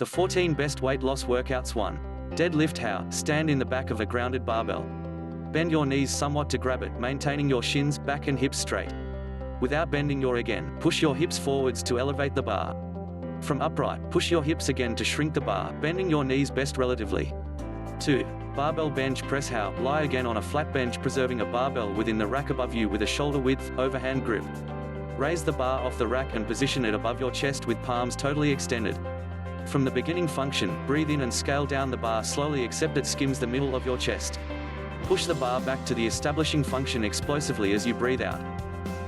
The 14 best weight loss workouts. 1. Deadlift. How? Stand in the back of a grounded barbell. Bend your knees somewhat to grab it, maintaining your shins, back and hips straight. Without bending your again, push your hips forwards to elevate the bar. From upright, push your hips again to shrink the bar, bending your knees best relatively. 2. Barbell bench press. How? Lie again on a flat bench, preserving a barbell within the rack above you with a shoulder width, overhand grip. Raise the bar off the rack and position it above your chest with palms totally extended. From the beginning function, breathe in and scale down the bar slowly, except it skims the middle of your chest. Push the bar back to the establishing function explosively as you breathe out.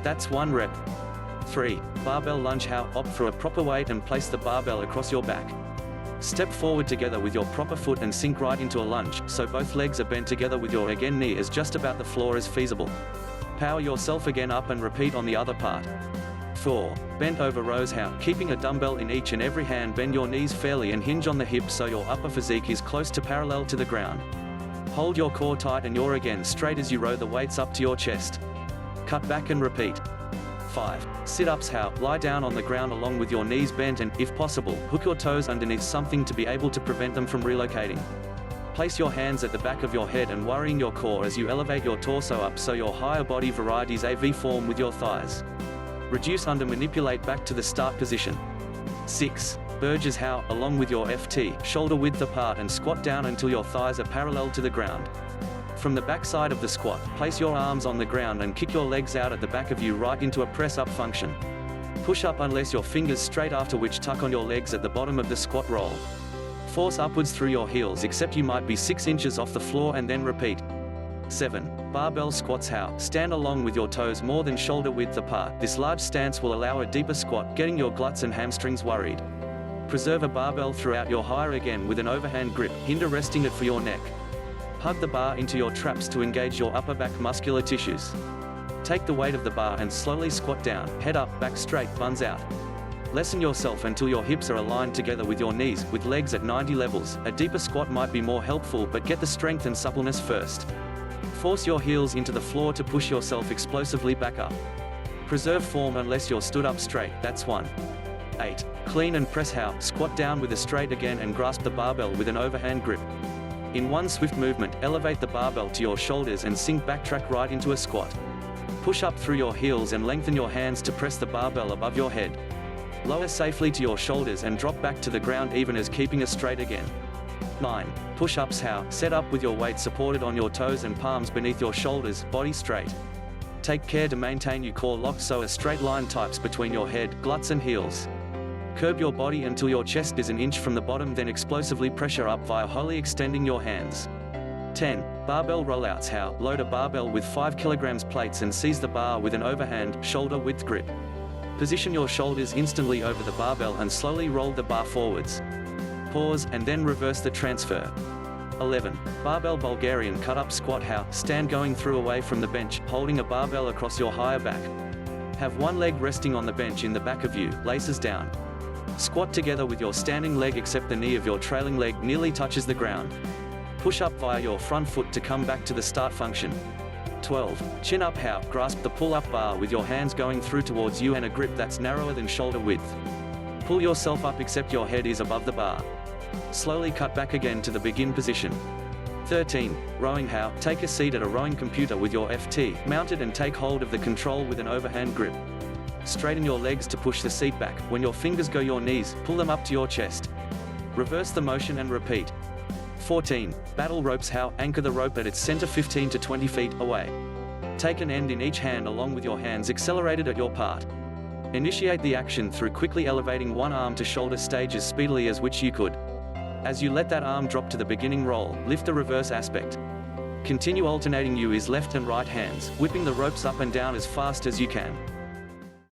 That's 1 rep. 3. Barbell lunge. How? Opt for a proper weight and place the barbell across your back. Step forward together with your proper foot and sink right into a lunge, so both legs are bent together with your again knee as just about the floor as feasible. Power yourself again up and repeat on the other part. 4. Bent over rows. How? Keeping a dumbbell in each and every hand, bend your knees fairly and hinge on the hips so your upper physique is close to parallel to the ground. Hold your core tight and your again straight as you row the weights up to your chest. Cut back and repeat. 5. Sit-ups. How? Lie down on the ground along with your knees bent and, if possible, hook your toes underneath something to be able to prevent them from relocating. Place your hands at the back of your head and worrying your core as you elevate your torso up so your higher body varieties a V form with your thighs. Reduce under, manipulate back to the start position. 6. Burgers. How? Along with your FT, shoulder width apart and squat down until your thighs are parallel to the ground. From the back side of the squat, place your arms on the ground and kick your legs out at the back of you right into a press-up function. Push up unless your fingers straight, after which tuck on your legs at the bottom of the squat roll. Force upwards through your heels except you might be 6 inches off the floor and then repeat. 7. Barbell squats. How? Stand along with your toes more than shoulder width apart. This large stance will allow a deeper squat, getting your gluts and hamstrings worried. Preserve a barbell throughout your higher again with an overhand grip, hinder resting it for your neck. Hug the bar into your traps to engage your upper back muscular tissues. Take the weight of the bar and slowly squat down, head up, back straight, buns out. Lessen yourself until your hips are aligned together with your knees, with legs at 90 levels. A deeper squat might be more helpful, but get the strength and suppleness first. Force your heels into the floor to push yourself explosively back up. Preserve form unless you're stood up straight. That's 1. 8. Clean and press. How? Squat down with a straight again and grasp the barbell with an overhand grip. In one swift movement, elevate the barbell to your shoulders and sink backtrack right into a squat. Push up through your heels and lengthen your hands to press the barbell above your head. Lower safely to your shoulders and drop back to the ground even as keeping a straight again. 9. Push-ups. How? Set up with your weight supported on your toes and palms beneath your shoulders, body straight. Take care to maintain your core locked so a straight line types between your head, gluts and heels. Curb your body until your chest is an inch from the bottom, then explosively pressure up via wholly extending your hands. 10. Barbell rollouts. How? Load a barbell with 5 kg plates and seize the bar with an overhand, shoulder width grip. Position your shoulders instantly over the barbell and slowly roll the bar forwards. Pause, and then reverse the transfer. 11. Barbell Bulgarian cut-up squat. How? Stand going through away from the bench, holding a barbell across your higher back. Have one leg resting on the bench in the back of you, laces down. Squat together with your standing leg except the knee of your trailing leg nearly touches the ground. Push up via your front foot to come back to the start function. 12. Chin up. How? Grasp the pull-up bar with your hands going through towards you and a grip that's narrower than shoulder width. Pull yourself up except your head is above the bar. Slowly cut back again to the begin position. 13. Rowing. How? Take a seat at a rowing computer with your FT mounted and take hold of the control with an overhand grip. Straighten your legs to push the seat back. When your fingers go your knees, pull them up to your chest. Reverse the motion and repeat. 14. Battle ropes. How? Anchor the rope at its center 15 to 20 feet away. Take an end in each hand along with your hands accelerated at your part. Initiate the action through quickly elevating one arm to shoulder stage as speedily as which you could. As you let that arm drop to the beginning roll, lift the reverse aspect. Continue alternating left and right hands, whipping the ropes up and down as fast as you can.